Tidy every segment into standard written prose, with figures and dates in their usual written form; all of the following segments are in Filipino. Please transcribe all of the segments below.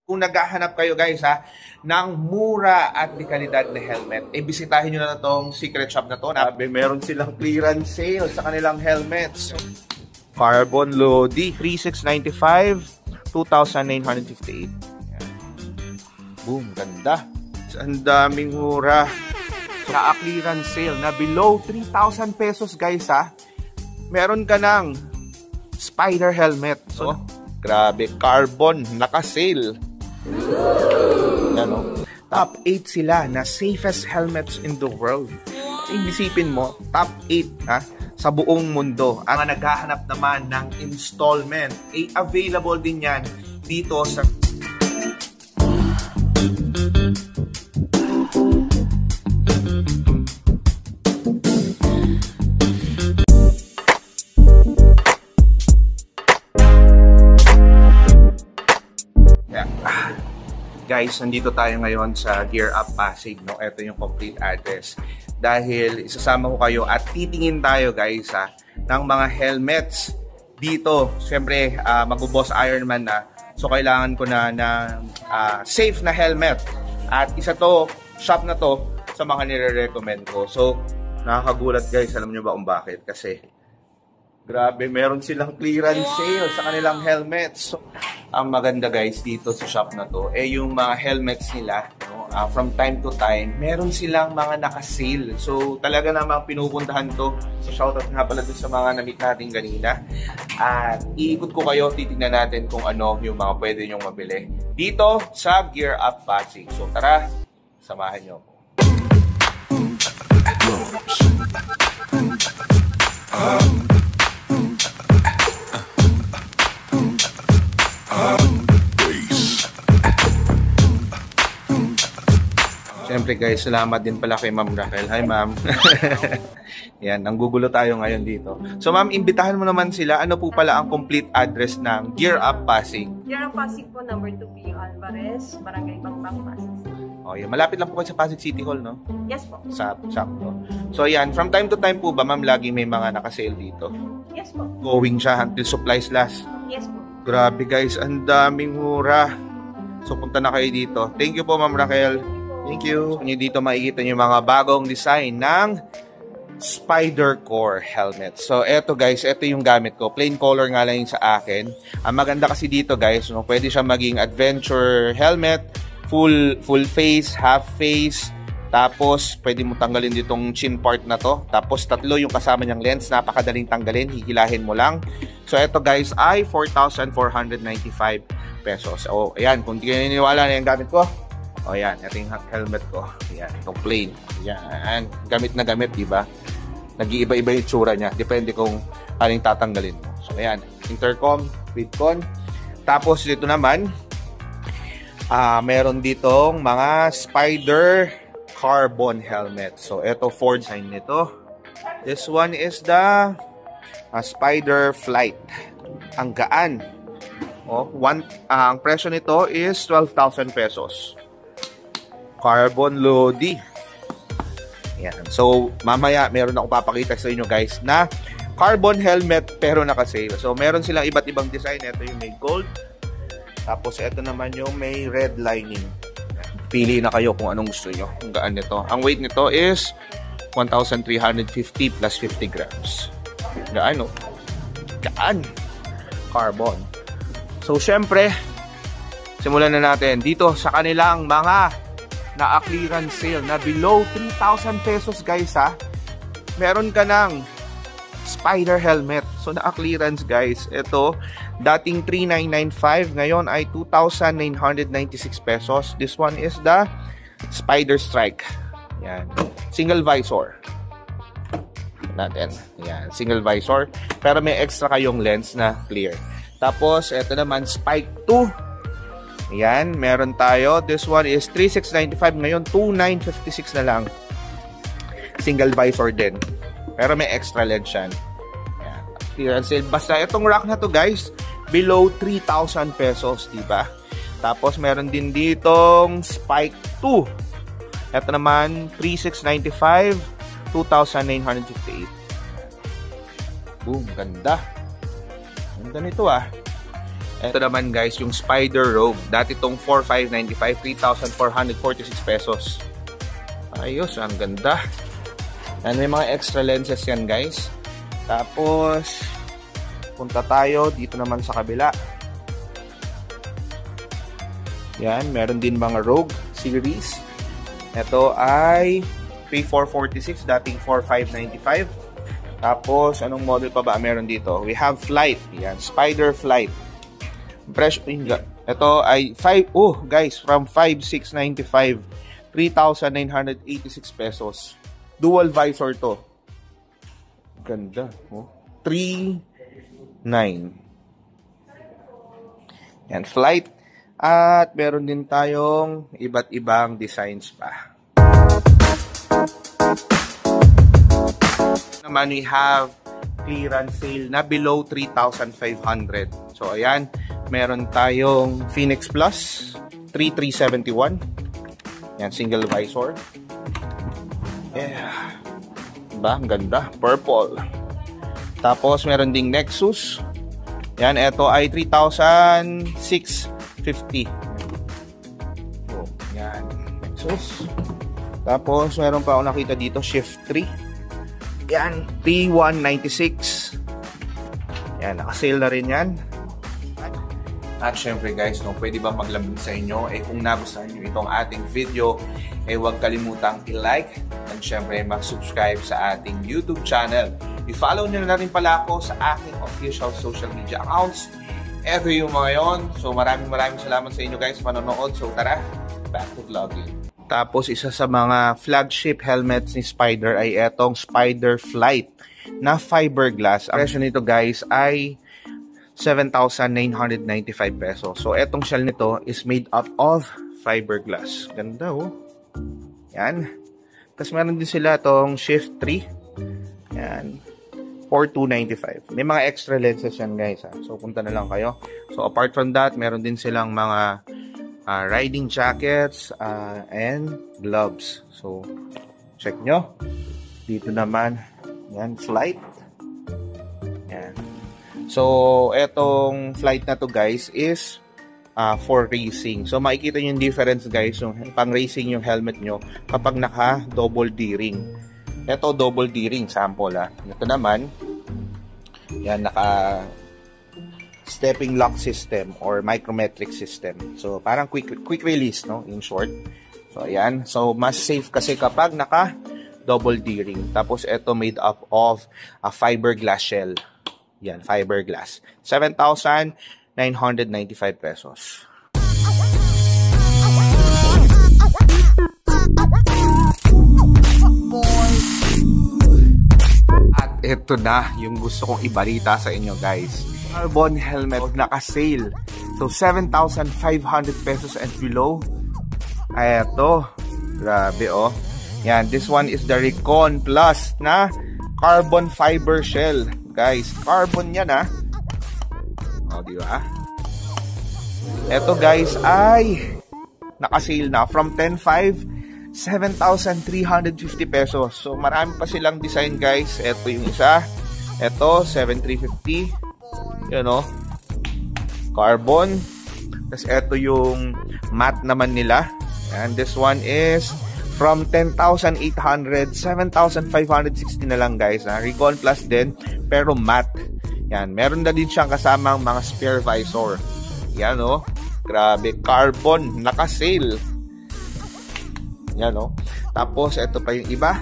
Kung naghahanap kayo guys ha, ng mura at di kalidad na helmet, bisitahin nyo na itong secret shop na to. Meron silang clearance sale sa kanilang helmets. Carbon Lodi, 3,695, 2,958. Boom, ganda. Ang daming mura. Sa clearance sale na below 3,000 pesos guys ha, meron ka ng Spider helmet. So, grabe, carbon, naka-sale. Ano? Top 8 sila na safest helmets in the world. Isipin mo, top 8 ha, sa buong mundo. Ang naghahanap naman ng installment, available din yan dito sa... Guys, nandito tayo ngayon sa Gear Up Pasig, no? Ito yung complete address. Dahil isasama ko kayo at titingin tayo guys ng mga helmets dito. Siyempre, mag-boss Ironman na. So, kailangan ko na safe na helmet. At isa to, shop na to, sa mga nire-recommend ko. So, nakakagulat guys. Alam nyo ba kung bakit? Kasi, grabe, meron silang clearance sale sa kanilang helmets. So, ang maganda guys dito sa shop na to, yung mga helmets nila, no? From time to time, meron silang mga naka-sale. So, talaga namang pinupuntahan to. So, shoutout nga pala dun sa mga na-meet natin kanina. At iikot ko kayo, titignan natin kung ano yung mga pwede nyong mabili dito sa Gear Up Pasig. So, tara, samahan nyo ako. Siyempre guys, salamat din pala kay Ma'am Raquel. Hi Ma'am. Yan, nanggugulo tayo ngayon dito. So Ma'am, imbitahan mo naman sila. Ano po pala ang complete address ng Gear Up Pasig? Gear Up Pasig po, number 2B Alvarez, Barangay Bangbang, Pasig. Oh, yan. Malapit lang po kayo sa Pasig City Hall, no? Yes po. Sakto. So yan, from time to time po ba Ma'am, lagi may mga naka-sale dito? Yes po. Going siya until supplies last? Yes po. Grabe guys, ang daming mura. So punta na kayo dito. Thank you po Ma'am Raquel. Thank you. So, dito makikita nyo yung mga bagong design ng Spider Core helmet. So, eto guys, eto yung gamit ko. Plain color nga lang yung sa akin. Ang maganda kasi dito guys, no, pwede siya maging adventure helmet, full face, half face. Tapos, pwede mo tanggalin ditong chin part na to. Tapos, tatlo yung kasama niyang lens. Napakadaling tanggalin. Hihilahin mo lang. So, eto guys ay 4,495 pesos. O, ayan. Kung di kayo naniniwala na yung gamit ko, o yan, ito yung helmet ko. Yan, itong plain. Yan, gamit na gamit, diba? Nag-iiba-iba yung tsura niya. Depende kung aling tatanggalin mo. So, ayan, intercom, vidcon. Tapos, dito naman, meron ditong mga Spider carbon helmet. So, ito, Ford sign nito. This one is the Spider Flight. Ang gaan. Ang presyo nito is 12,000 pesos. Carbon Lodi. Yan. So, mamaya meron ako papakita sa inyo guys na carbon helmet pero naka-sale. So, meron silang iba't ibang design. Ito yung may gold. Tapos, ito naman yung may red lining. Pili na kayo kung anong gusto nyo. Kung gaan nito. Ang weight nito is 1,350 plus 50 grams. Gaan, no? Gaan. Carbon. So, syempre, simulan na natin dito sa kanilang mga na-clearance sale na below 3,000 pesos guys ha. Meron ka ng Spider helmet. So na-clearance guys. Ito, dating 3,995, ngayon ay 2,996 pesos. This one is the Spider Strike. Yan. Single visor. Natin. Yan. Single visor. Pero may extra kayong lens na clear. Tapos, ito naman, Spike 2. Ayan, meron tayo. This one is 3,695. Ngayon, 2,956 na lang. Single visor din. Pero may extra lens yan. Ayan. Clearance sale. Basta itong rack na to guys, below 3,000 pesos, diba? Tapos, meron din ditong Spike 2. Ito naman, 3,695. 2,958. Boom, ganda. Ganda nito ah. Ito naman guys, yung Spider Rogue. Dati itong 4,595, 3,446 pesos. Ayos, ang ganda. And may mga extra lenses yan guys. Tapos, punta tayo dito naman sa kabila. Yan, meron din mga Rogue series. Ito ay 3,446, dating 4,595. Tapos, anong model pa ba meron dito? We have Flight. Yan, Spider Flight. Presyo, ito ay guys, from 5,695, 3,986 pesos. Dual visor to. Ganda. 3,900. Yan, Flight. At meron din tayong iba't ibang designs pa. Naman we have clearance sale na below 3,500. So ayan, meron tayong Phoenix Plus 3,371. Yan, single visor. Yeah. Diba? Ang ganda. Purple. Tapos meron ding Nexus. Yan, ito ay 3,650. So, yan. Nexus. Tapos meron pa ako nakita dito, Shift 3. Yan, 3,196. Yan, nakasale na rin yan. At syempre guys, pwede ba maglambing sa inyo? Kung nagustuhan nyo itong ating video, huwag kalimutang i-like and syempre mag-subscribe sa ating YouTube channel. I-follow nyo na rin pala ako sa aking official social media accounts. Ito yung mga yon. So maraming salamat sa inyo guys sa panonood. So tara, back to vlogging. Tapos isa sa mga flagship helmets ni Spider ay etong Spider Flight na fiberglass. Ang presyo nito guys ay 7,995 pesos. So etong shell nito is made up of fiberglass. Ganda oh. Yan. Tapos meron din sila itong Shift 3. Yan. 4,295. May mga extra lenses yan guys ha. So punta na lang kayo. So apart from that, meron din silang mga riding jackets and gloves. So check nyo. Dito naman. Yan, Flight. Yan. So etong Flight na to guys is for racing. So makikita nyo yung difference guys. Yung pang racing yung helmet nyo kapag naka double D-ring. Ito double D-ring sample ha. Ito naman, yan naka stepping lock system or micrometric system. So parang quick release no, in short. So ayan, so mas safe kasi kapag naka double D-ring. Tapos ito made up of a fiberglass shell. Yan, fiberglass. 7,995 pesos. At ito na yung gusto kong ibalita sa inyo guys. Carbon helmet naka-sale. So 7,500 pesos and below. Ay ito. Grabe oh. Yan, this one is the Recon Plus na carbon fiber shell. Guys, carbon yan ha. O, di ba? Ito guys ay naka-sale na from 10,500, 7,350 pesos. So marami pa silang design guys. Ito yung isa. Ito 7,350. Yun o. Carbon. Tapos ito yung matte naman nila. And this one is from 10,800, 7,560 na lang guys. Recon Plus din, pero matte. Yan, meron na din siyang kasamang mga spare visor. Yan o. Grabe, carbon, naka-sale. Yan o. Tapos, ito pa yung iba.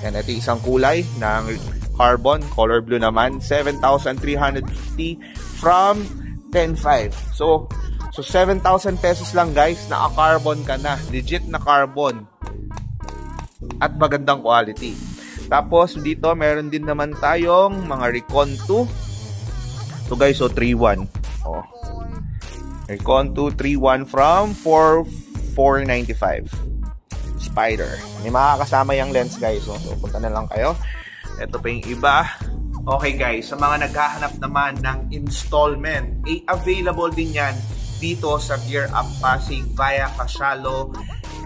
Yan, ito isang kulay ng carbon, color blue naman. 7,350 from 10,500. So 7,000 pesos lang guys, naka-carbon ka na. Legit na carbon. At magandang quality. Tapos dito meron din naman tayong mga Recon 2. So guys, so 3,1. Oh. Recon 2 3,1 from 4,495. Spider. May makakasama yung lens guys. So punta na lang kayo. Ito pa yung iba. Okay guys, sa mga naghahanap naman ng installment, available din yan dito sa Gear Up Pasig via Kasyalo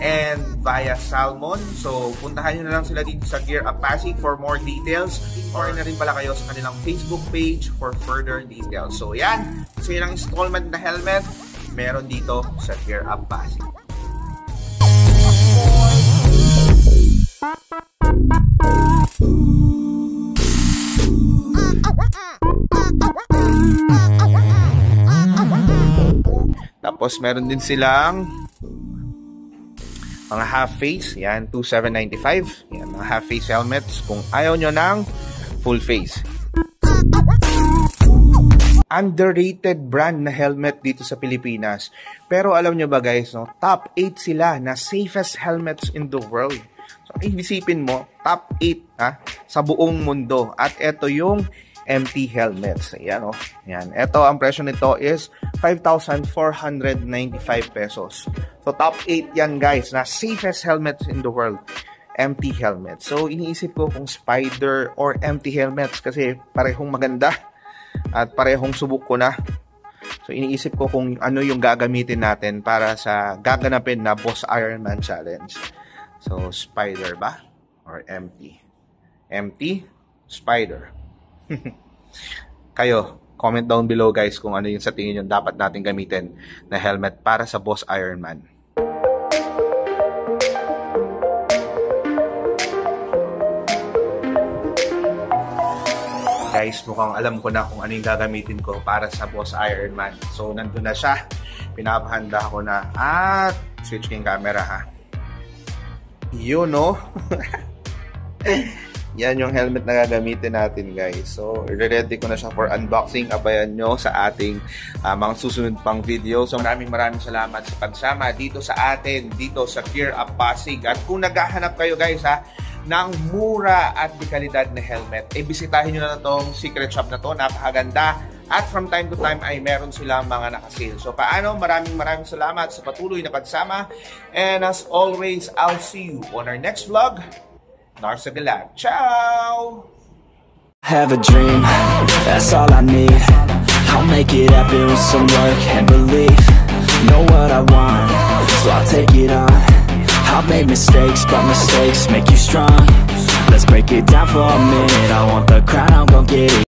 and via Salmon. So, puntahan nyo na lang sila dito sa Gear Up Pasig for more details, or na rin pala kayo sa kanilang Facebook page for further details. So, yan. So, yun ang installment na helmet meron dito sa Gear Up Pasig. Tapos, meron din silang mga half-face, yan, 2,795. Yan, mga half-face helmets kung ayaw nyo ng full face. Underrated brand na helmet dito sa Pilipinas. Pero alam nyo ba guys, no, top 8 sila na safest helmets in the world. So, isipin mo, top 8 sa buong mundo. At ito yung MT helmets. Ayan, oh. Yan. Ito, ang presyo nito is 5,495 pesos. So, top 8 yan guys, na safest helmets in the world. MT helmets. So, iniisip ko kung Spider or MT helmets kasi parehong maganda at parehong subok ko na. So, iniisip ko kung ano yung gagamitin natin para sa gaganapin na Boss Ironman Challenge. So, Spider ba? Or MT? MT? Spider. Kayo, comment down below guys kung ano yung sa tingin nyo dapat natin gamitin na helmet para sa Boss Ironman. Guys, mukhang alam ko na kung ano yung gagamitin ko para sa Boss Ironman. So, nandun na siya. Pinapahanda ko na. At, switch yung camera ha. Yun, no? Yan yung helmet na gagamitin natin guys. So, ready ko na siya for unboxing. Abayan nyo sa ating mga susunod pang video. So, maraming salamat sa pagsama dito sa atin, dito sa Gear Up Pasig. At kung naghahanap kayo guys ng mura at dekalidad na helmet, bisitahin nyo na itong secret shop na to. Napakaganda. At from time to time ay meron silang mga nakasale. So, paano? Maraming salamat sa patuloy na pagsama. And as always, I'll see you on our next vlog. Narsa Galag. Ciao! Have a dream, that's all I need. I'll make it happen with some work and belief. Know what I want, so I'll take it on. I've made mistakes, but mistakes make you strong. Let's break it down for a minute. I want the crown, I'm gon' get it.